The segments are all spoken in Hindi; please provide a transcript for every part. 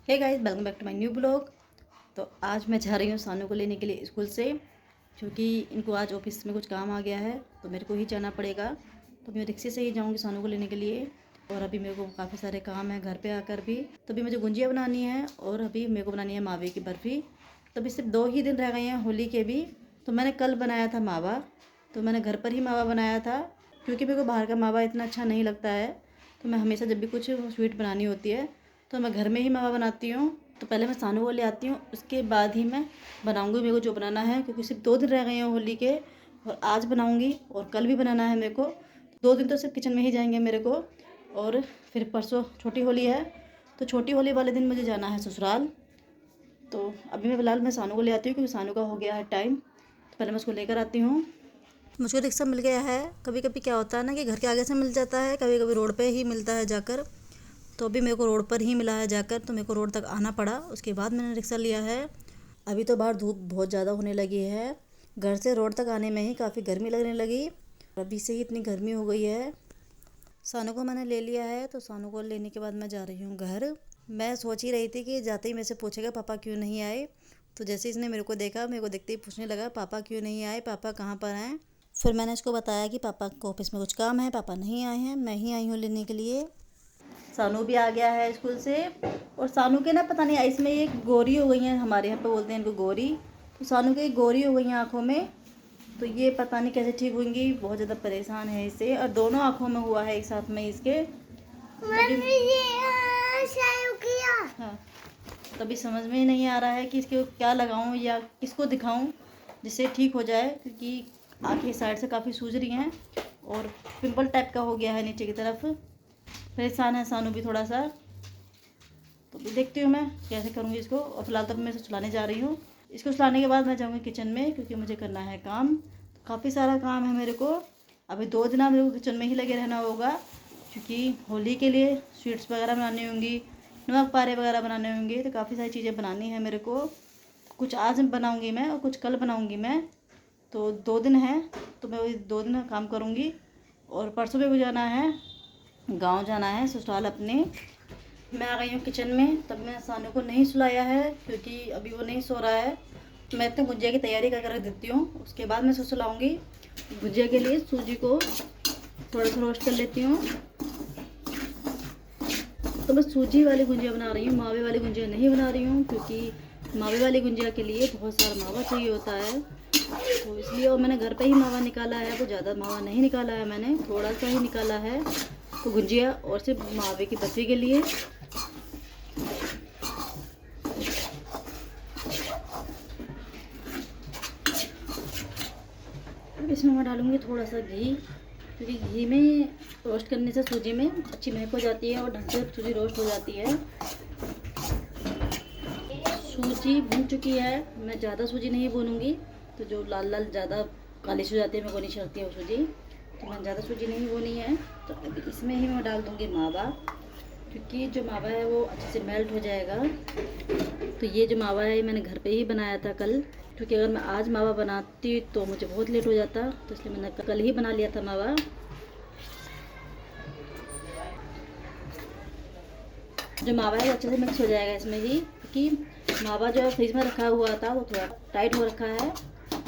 Hey guys, welcome back to my new blog. तो आज मैं जा रही हूँ सानू को लेने के लिए स्कूल से, क्योंकि इनको आज ऑफिस में कुछ काम आ गया है तो मेरे को ही जाना पड़ेगा। तो मैं रिक्शे से ही जाऊँगी सानू को लेने के लिए। और अभी मेरे को काफ़ी सारे काम है घर पे आकर भी। तो अभी मुझे गुंजिया बनानी है और अभी मेरे को बनानी है मावे की बर्फ़ी। तो अभी सिर्फ 2 ही दिन रह गए हैं होली के भी। तो मैंने कल बनाया था मावा, तो मैंने घर पर ही मावा बनाया था, क्योंकि मेरे को बाहर का मावा इतना अच्छा नहीं लगता है। तो मैं हमेशा जब भी कुछ स्वीट बनानी होती है तो मैं घर में ही मावा बनाती हूँ। तो पहले मैं सानू को ले आती हूँ, उसके बाद ही मैं बनाऊँगी मेरे को जो बनाना है, क्योंकि सिर्फ 2 दिन रह गए हैं होली के। और आज बनाऊँगी और कल भी बनाना है मेरे को। 2 दिन तो सिर्फ किचन में ही जाएंगे मेरे को। और फिर परसों छोटी होली है, तो छोटी होली वाले दिन मुझे जाना है ससुराल। तो अभी मैं फ़िलहाल सानू को ले आती हूँ, क्योंकि सानू का हो गया है टाइम। तो पहले मैं उसको लेकर आती हूँ। मुझको रिक्शा मिल गया है। कभी कभी क्या होता है ना कि घर के आगे से मिल जाता है, कभी कभी रोड पे ही मिलता है जाकर। तो अभी मेरे को रोड पर ही मिला है जाकर, तो मेरे को रोड तक आना पड़ा, उसके बाद मैंने रिक्शा लिया है। अभी तो बाहर धूप बहुत ज़्यादा होने लगी है, घर से रोड तक आने में ही काफ़ी गर्मी लगने लगी। अभी से ही इतनी गर्मी हो गई है। सानू को मैंने ले लिया है, तो सानू को लेने के बाद मैं जा रही हूँ घर। मैं सोच ही रही थी कि जाते ही मेरे से पूछेगा पापा क्यों नहीं आए। तो जैसे इसने मेरे को देखा, मेरे को देखते ही पूछने लगा पापा क्यों नहीं आए, पापा कहाँ पर हैं। फिर मैंने इसको बताया कि पापा को ऑफिस में कुछ काम है, पापा नहीं आए हैं, मैं ही आई हूँ लेने के लिए। सानू भी आ गया है स्कूल से। और सानू के ना पता नहीं इसमें ये गोरी हो गई हैं, हमारे यहाँ पे बोलते हैं इनको गोरी। तो सानू के गोरी हो गई हैं आँखों में। तो ये पता नहीं कैसे ठीक होंगी, बहुत ज़्यादा परेशान है इससे। और दोनों आँखों में हुआ है एक साथ में इसके। हाँ, तभी समझ में ही नहीं आ रहा है कि इसको क्या लगाऊं या किसको दिखाऊं जिससे ठीक हो जाए, क्योंकि आँखें साइड से काफ़ी सूज रही हैं और पिंपल टाइप का हो गया है नीचे की तरफ। परेशान है सानू भी थोड़ा सा। तो देखती हूँ मैं कैसे करूँगी इसको। और फिलहाल तब मैं इसे सुलाने जा रही हूँ। इसको सुलाने के बाद मैं जाऊँगी किचन में, क्योंकि मुझे करना है काम। काफ़ी सारा काम है मेरे को। अभी 2 दिन मेरे को किचन में ही लगे रहना होगा, क्योंकि होली के लिए स्वीट्स वगैरह बनानी होंगी, नमक पारे वगैरह बनाने होंगे। तो काफ़ी सारी चीज़ें बनानी है मेरे को। कुछ आज बनाऊँगी मैं और कुछ कल बनाऊँगी मैं। तो 2 दिन है, तो मैं वही 2 दिन काम करूँगी। और परसों भी जाना है, गांव जाना है ससुराल अपने। मैं आ गई हूँ किचन में। तब मैं सानू को नहीं सुलाया है, क्योंकि अभी वो नहीं सो रहा है। मैं तो गुजिया की तैयारी कर रख देती हूँ, उसके बाद मैं उसको सुलाऊँगी। गुजिया के लिए सूजी को थोड़ा सा रोस्ट कर लेती हूँ। तो मैं सूजी वाली गुजिया बना रही हूँ, मावे वाली गुजिया नहीं बना रही हूँ, क्योंकि मावे वाली गुजिया के लिए बहुत सारा मावा चाहिए होता है। तो इसलिए और मैंने घर पे ही मावा निकाला है, वो ज़्यादा मावा नहीं निकाला है, मैंने थोड़ा सा ही निकाला है। तो गुजिया और सिर्फ मावे की बर्फी के लिए। अब इसमें मैं डालूँगी थोड़ा सा घी, क्योंकि घी में रोस्ट करने से सूजी में अच्छी महक हो जाती है और ढंग से सूजी रोस्ट हो जाती है। सूजी भून चुकी है, मैं ज़्यादा सूजी नहीं भूनूंगी, तो जो लाल लाल ज़्यादा काली हो जाती है मेरे को नहीं चलती है वो सूजी। तो मैं ज़्यादा सूजी नहीं भूनी है। तो अभी इसमें ही मैं डाल दूँगी मावा, क्योंकि जो मावा है वो अच्छे से मेल्ट हो जाएगा। तो ये जो मावा है मैंने घर पे ही बनाया था कल, क्योंकि अगर मैं आज मावा बनाती तो मुझे बहुत लेट हो जाता, तो इसलिए मैंने कल ही बना लिया था मावा। जो मावा है वो अच्छे से मिक्स हो जाएगा इसमें ही, क्योंकि मावा जो है फ्रिज में रखा हुआ था वो थोड़ा टाइट हो रखा है।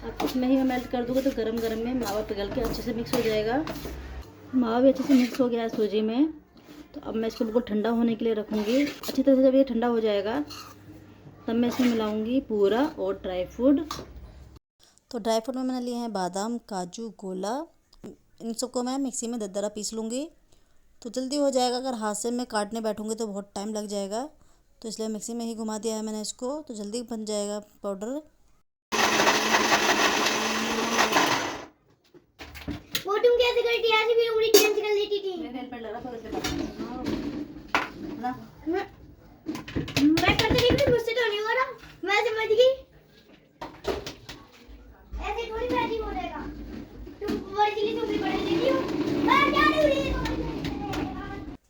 अब इसमें ही मैं मेल्ट कर दूँगी, तो गरम गरम में मावा पिघल के अच्छे से मिक्स हो जाएगा। मावा भी अच्छे से मिक्स हो गया है सूजी में। तो अब मैं इसको बिल्कुल ठंडा होने के लिए रखूँगी अच्छी तरह से। जब ये ठंडा हो जाएगा तब मैं इसमें मिलाऊँगी पूरा और ड्राई फ्रूट। तो ड्राई फ्रूट में मैंने लिए हैं बादाम, काजू, गोला। इन सबको मैं मिक्सी में दरदरा पीस लूँगी, तो जल्दी हो जाएगा। अगर हाथ से मैं काटने बैठूँगी तो बहुत टाइम लग जाएगा, तो इसलिए मिक्सी में ही घुमा दिया है मैंने इसको, तो जल्दी बन जाएगा पाउडर। वो तुम कैसे करती ऐसे भी उंगली चेंज कर लेती थी। मेरे नेल पेंट लग रहा था ना। मैं करती नहीं थी, मुझसे तो नहीं हो रहा। मैं समझ गई, ऐसे थोड़ी मैजिक हो जाएगा। तुम बड़ी चीज़ तुम भी बड़ी देती हो। मैं क्या नहीं हुई।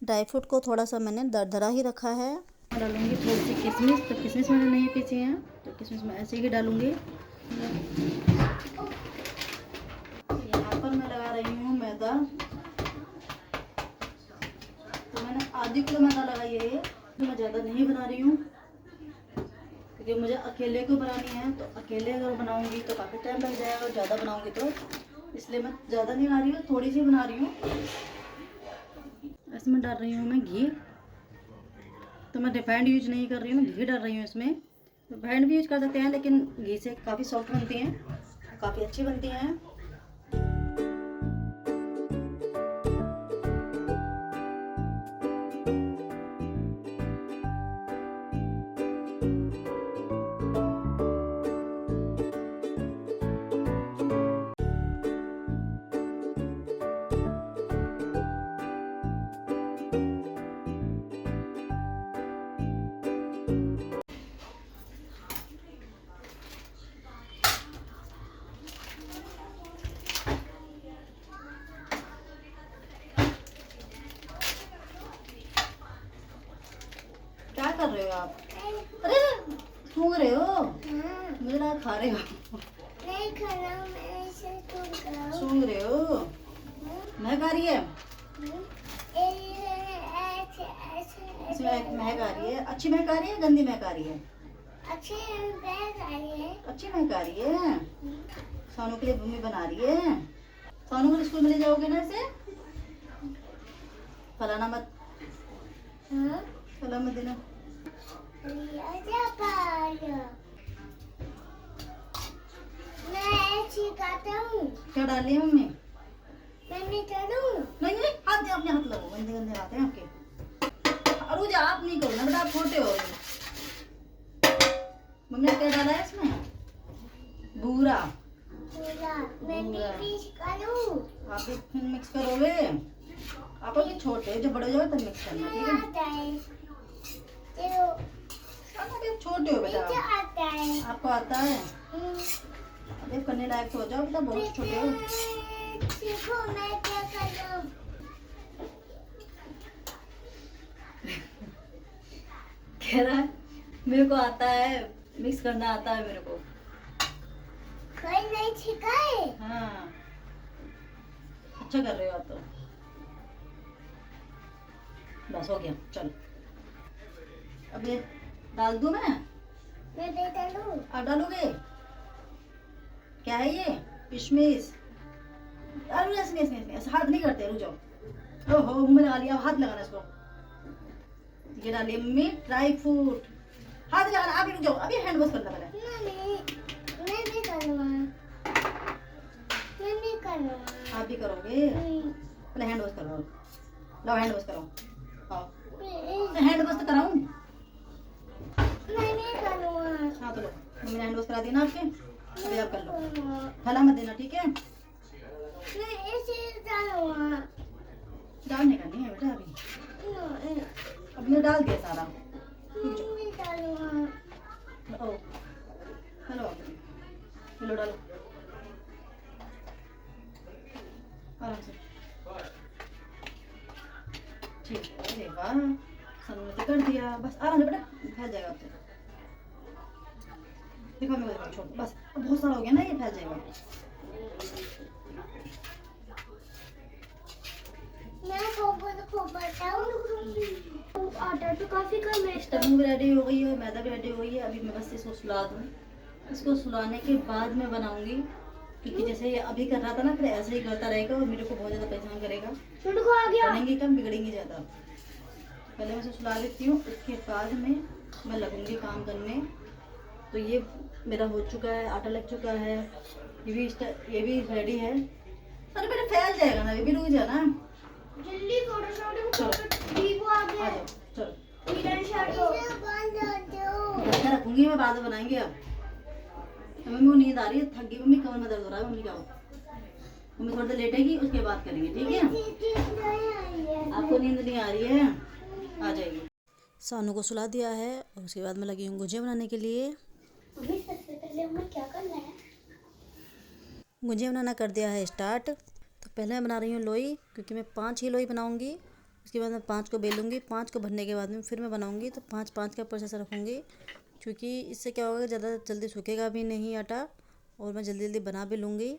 ड्राई फ्रूट को थोड़ा सा मैंने दरदरा ही रखा है। डालूंगी थोड़ी सी किशमिश, तो किशमिश मैंने नहीं पीसी हैं, तो किशमिश मैं ऐसे ही डालूंगी। यहाँ पर मैं लगा रही हूँ मैदा। तो मैंने आधी किलो मैदा लगाई है, मैं ज़्यादा नहीं बना रही हूँ क्योंकि मुझे अकेले को बनानी है, तो अकेले अगर बनाऊँगी तो काफ़ी टाइम लग जाएगा और ज़्यादा बनाऊँगी तो, इसलिए मैं ज़्यादा नहीं बना रही हूँ, थोड़ी सी बना रही हूँ। इसमें डाल रही हूँ मैं घी। तो मैं रिफाइंड यूज नहीं कर रही हूँ, घी डाल रही हूँ इसमें। रिफाइंड भी यूज कर सकते हैं लेकिन घी से काफ़ी सॉफ्ट बनती हैं, काफ़ी अच्छी बनती हैं। क्या कर रहे हो आप? अरे सूंघ रहे हो? मुझे लगा खा रहे हो। नहीं खाना, मैं इसे सूंघ रहे हो? महक आ रही है? इसमें महक आ रही है। अच्छी महक आ रही है, गंदी महक आ रही है? अच्छी महक आ रही है। अच्छी महक आ रही है। सोनू के लिए मम्मी बना रही है। सोनू को स्कूल में ले जाओगे ना इसे? फलाना मत, फलाना मत देना। मैं सिखाता हूँ। क्या डाल लिया मम्मी? मैं चलूँ। नहीं नहीं, हाथ दे, अपने हाथ लगो, गंदे गंदे हाथ हैं आपके। अरुज आप नहीं करो ना बेटा, आप छोटे हो। मम्मी ने क्या डाला है इसमें? बूरा। मैं मिक्स करूँ। आप भी फिर मिक्स करोगे? आप अभी छोटे हो, जब बड़े हो जाओगे तब मिक्स करना, ठीक है? आप अभी छोटे हो बेटा। आता है। आपको आता है? अभी करने लायक तो हो जाओ बेटा, बहुत छोटे हो। सीखो मैं क्या करूँ। कह रहा है मेरे को आता है, मिक्स करना आता है मेरे को। कोई नहीं सिखाए। हाँ, अच्छा कर रहे हो आप तो। बस हो गया, चलो। अब ये डाल दूं मैं? मैं दे डालूं। आप डालोगे? क्या है ये? किशमिश। अरे ऐसे ऐसे ऐसे ऐसे हाथ नहीं करते, रुक जाओ। ओहो, मुंह में लगा लिया, हाथ लगाना इसको। ये डालिए मम्मी, ड्राई फ्रूट। हाथ लगाना, आप ही रुक जाओ, अभी हैंड वॉश करना पहले। मैं भी करूँगा। मैं भी करूँगा। आप भी करोगे? पहले हैंड वॉश करो। लो हैंड वॉश करो। हाँ, हैंड वॉश तो कराऊं? मैं नहीं करूँगा। हाँ तो लो, मम्मी ने हैंड वॉश करा दी ना आपके, अभी आप कर लो। फैला मत देना, ठीक है? मैं इसे डालूँगा। डालने का नहीं है बेटा अभी। अब मैं डाल दिया सारा। रुक जाओ। मैं डालूँगा। ओ, हेलो, हेलो डालो आराम से। ठीक है, अरे वाह, सन्नू ने कर दिया। बस आराम से बेटा, फैल जाएगा आपसे। देखो मैं छोड़, बस अब बहुत सारा हो गया ना, ये फैल जाएगा। आटा तो काफी कम है। स्टफिंग भी रेडी हो गई है, मैदा भी रेडी हो गई है। अभी मैं बस इसको सुला दूँ। इसको सुलाने के बाद मैं बनाऊंगी, क्योंकि जैसे ये अभी कर रहा था ना, फिर ऐसे ही करता रहेगा और मेरे को बहुत ज़्यादा परेशान करेगा। को आ गया। बनेंगी कम, बिगड़ेंगी ज़्यादा। पहले मैं इसे सुला देती हूँ, उसके बाद में मैं लगूंगी काम करने। तो ये मेरा हो चुका है, आटा लग चुका है, ये भी रेडी है। अरे मेरा फैल जाएगा ना, ये भी रुक जाना। जल्दी करो, चलो दीपू आ आ गया। जाओ, चलो दो। ढक्कन रखूंगी मैं, बाद में बनाएंगे। अब मम्मी को नींद आ रही है, थक गई मम्मी, कमर में दर्द हो रहा है मम्मी का। मम्मी थोड़ी देर लेटेगी, उसके बाद करेंगे, ठीक है? आपको नींद नहीं आ रही है? आ जाएगी। सानू को सुला दिया है और उसके बाद मैं लगी हूँ गुजिया बनाने के लिए। अभी सबसे पहले हमें क्या करना है? गुजिया बनाना कर दिया है स्टार्ट। तो पहले मैं बना रही हूँ लोई, क्योंकि मैं 5 ही लोई बनाऊँगी। उसके बाद मैं 5 को बेलूँगी, 5 को भरने के बाद में फिर मैं बनाऊँगी, तो 5-5 का प्रोसेस रखूँगी। क्योंकि इससे क्या होगा, ज़्यादा जल्दी सूखेगा भी नहीं आटा और मैं जल्दी जल्दी बना भी लूँगी।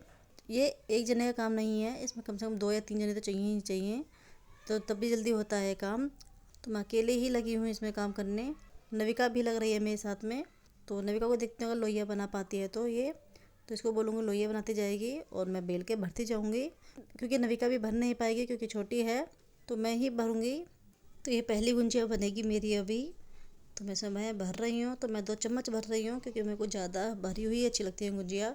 ये एक जने का काम नहीं है, इसमें कम से कम 2 या 3 जने तो चाहिए ही चाहिए, तो तब भी जल्दी होता है काम। तो मैं अकेले ही लगी हूँ इसमें काम करने। नविका भी लग रही है मेरे साथ में। तो नविका को देखते हैं अगर लोइया बना पाती है तो इसको बोलूँगी लोइया बनाती जाएगी और मैं बेल के भरती जाऊँगी, क्योंकि नविका भी भर नहीं पाएगी क्योंकि छोटी है, तो मैं ही भरूँगी। तो ये पहली गुंजिया बनेगी मेरी अभी। तो मैं भर रही हूँ, तो मैं 2 चम्मच भर रही हूँ क्योंकि मेरे को ज़्यादा भरी हुई अच्छी लगती है गुंजिया,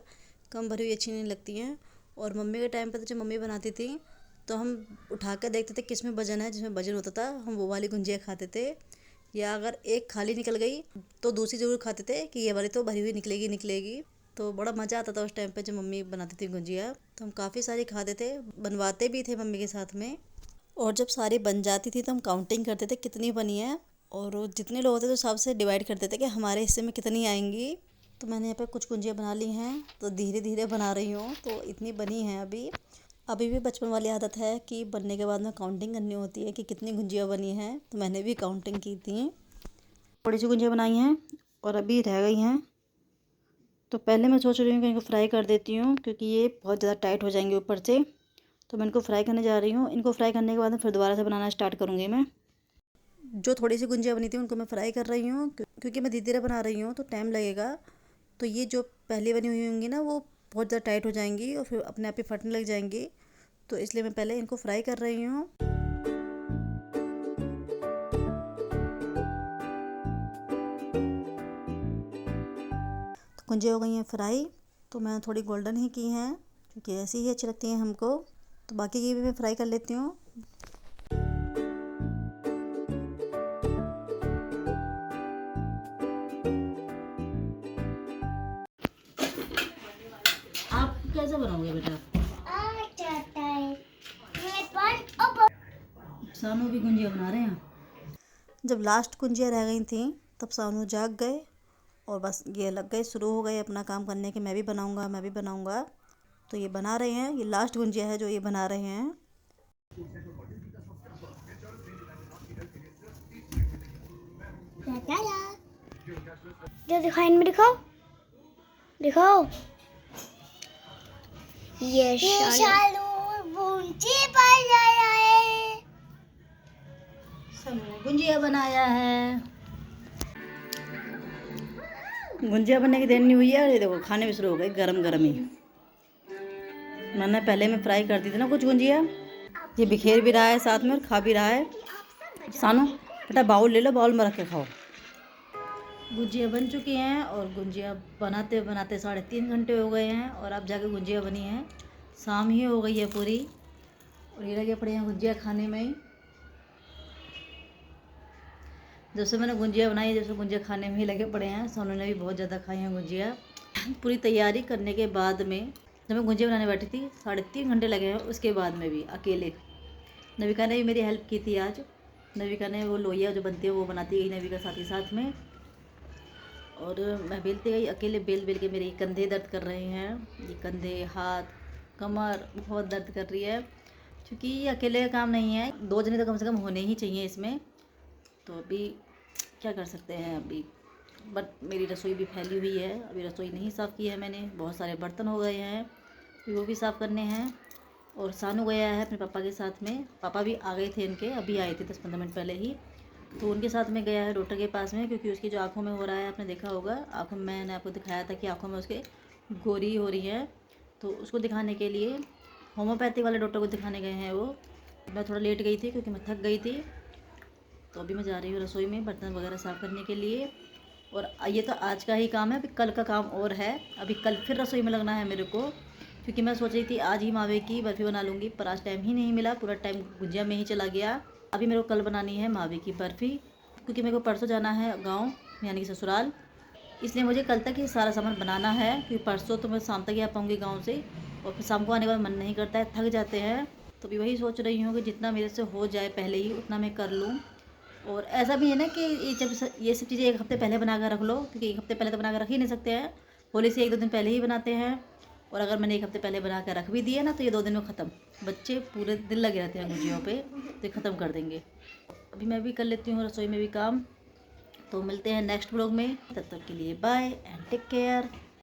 कम भरी हुई अच्छी नहीं लगती हैं। और मम्मी के टाइम पर तो जब मम्मी बनाती थी तो हम उठा कर देखते थे किस में वजन है, जिसमें वजन होता था हम वो वाली गुंजिया खाते थे, या अगर एक खाली निकल गई तो दूसरी ज़रूर खाते थे कि ये वाली तो भरी हुई निकलेगी। तो बड़ा मज़ा आता था उस टाइम पे जब मम्मी बनाती थी गुंजिया, तो हम काफ़ी सारी खाते थे, बनवाते भी थे मम्मी के साथ में। और जब सारी बन जाती थी तो हम काउंटिंग करते थे कितनी बनी है, और जितने लोग होते थे तो सबसे डिवाइड करते थे कि हमारे हिस्से में कितनी आएंगी। तो मैंने यहाँ पे कुछ गुंजिया बना ली हैं, तो धीरे धीरे बना रही हूँ, तो इतनी बनी हैं अभी भी बचपन वाली आदत है कि बनने के बाद में काउंटिंग करनी होती है कि कितनी गुंजिया बनी हैं, तो मैंने भी काउंटिंग की थी। थोड़ी सी गुंजिया बनाई हैं और अभी रह गई हैं, तो पहले मैं सोच रही हूँ कि इनको फ्राई कर देती हूँ क्योंकि ये बहुत ज़्यादा टाइट हो जाएंगे ऊपर से। तो मैं इनको फ्राई करने जा रही हूँ। इनको फ्राई करने के बाद फिर दोबारा से बनाना स्टार्ट करूँगी मैं। जो थोड़ी सी गुंजिया बनी थी उनको मैं फ्राई कर रही हूँ क्योंकि मैं धीरे धीरे बना रही हूँ तो टाइम लगेगा। तो ये जो पहले बनी हुई होंगी ना वो बहुत ज़्यादा टाइट हो जाएंगी और फिर अपने आप ही फटने लग जाएंगी, तो इसलिए मैं पहले इनको फ्राई कर रही हूँ। तो गुंजिया हो गई हैं फ्राई, तो मैं थोड़ी गोल्डन ही की हैं क्योंकि ऐसी ही अच्छी लगती हैं हमको। तो बाकी की भी मैं फ्राई कर लेती हूँ। आप कैसे बनाओगे बेटा? सानू भी गुंजिया बना रहे हैं। जब लास्ट गुंजिया रह गई थी तब सानू जाग गए और बस ये लग गए, शुरू हो गए अपना काम करने के मैं भी बनाऊंगा। तो ये बना रहे हैं, ये लास्ट गुंजिया है जो ये बना रहे हैं। जो दिखाओ इनमें दिखाओ ये शालू गुंजी बनाया है। सबने गुंजिया बनाया है। गुंजिया बनने की देर नहीं हुई है और ये देखो खाने भी शुरू हो गए गरम गरम ही। मैंने पहले में फ्राई कर दी थी ना कुछ गुंजिया, ये बिखेर भी रहा है साथ में और खा भी रहा है। सानू बेटा बाउल ले लो, बाउल में रख के खाओ। गुंजिया बन चुकी हैं और गुंजिया बनाते बनाते 3.5 घंटे हो गए हैं और अब जाके गुंजिया बनी है। शाम ही हो गई है पूरी और ये लगे पड़े हैं गुंजिया खाने में ही। जैसे मैंने गुंजिया बनाई जैसे गुंजिया खाने में ही लगे पड़े हैं। सोनू ने भी बहुत ज़्यादा खाई हैं गुंजिया। पूरी तैयारी करने के बाद में जब मैं गुंजिया बनाने बैठी थी 3.5 घंटे लगे हैं, उसके बाद में भी अकेले। नविका ने भी मेरी हेल्प की थी आज। नविका ने वो लोइया जो बनती है वो बनाती गई नविका साथ ही साथ में, और मैं बेलती गई अकेले। बेल के मेरे कंधे दर्द कर रहे हैं, ये कंधे हाथ कमर बहुत दर्द कर रही है क्योंकि ये अकेले का काम नहीं है, 2 जने तो कम से कम होने ही चाहिए इसमें। तो अभी क्या कर सकते हैं अभी, बट मेरी रसोई भी फैली हुई है। अभी रसोई नहीं साफ़ की है मैंने, बहुत सारे बर्तन हो गए हैं वो भी साफ़ करने हैं। और सानू गया है अपने पापा के साथ में, पापा भी आ गए थे इनके, अभी आए थे 10-15 मिनट पहले ही। तो उनके साथ में गया है डॉक्टर के पास में क्योंकि उसकी जो आँखों में हो रहा है आपने देखा होगा, आँखों में मैंने आपको दिखाया था कि आँखों में उसके गोरी हो रही है। तो उसको दिखाने के लिए होम्योपैथिक वाले डॉक्टर को दिखाने गए हैं वो। मैं थोड़ा लेट गई थी क्योंकि मैं थक गई थी। तो अभी मैं जा रही हूँ रसोई में बर्तन वगैरह साफ़ करने के लिए। और ये तो आज का ही काम है, अभी कल का काम और है। अभी कल फिर रसोई में लगना है मेरे को, क्योंकि मैं सोच रही थी आज ही मावे की बर्फ़ी बना लूँगी, पर आज टाइम ही नहीं मिला, पूरा टाइम गुजिया में ही चला गया। अभी मेरे को कल बनानी है मावे की बर्फ़ी, क्योंकि मेरे को परसों जाना है गाँव यानी कि ससुराल, इसलिए मुझे कल तक ये सारा सामान बनाना है। क्योंकि परसों तो मैं शाम तक ही आ पाऊँगी गाँव से, और फिर शाम को आने के बाद मन नहीं करता है, थक जाते हैं। तो भी वही सोच रही हूँ कि जितना मेरे से हो जाए पहले ही उतना मैं कर लूँ। और ऐसा भी है ना कि ये सब चीज़ें 1 हफ़्ते पहले बना कर रख लो, क्योंकि 1 हफ़्ते पहले तो बना कर रख ही नहीं सकते हैं। होली से 1-2 दिन पहले ही बनाते हैं, और अगर मैंने 1 हफ़्ते पहले बना कर रख भी दिया ना तो ये 2 दिन में ख़त्म। बच्चे पूरे दिन लगे रहते हैं गुजियों पे, तो ख़त्म कर देंगे। अभी मैं भी कर लेती हूँ रसोई में भी काम। तो मिलते हैं नेक्स्ट व्लॉग में, तब तक के लिए बाय एंड टेक केयर।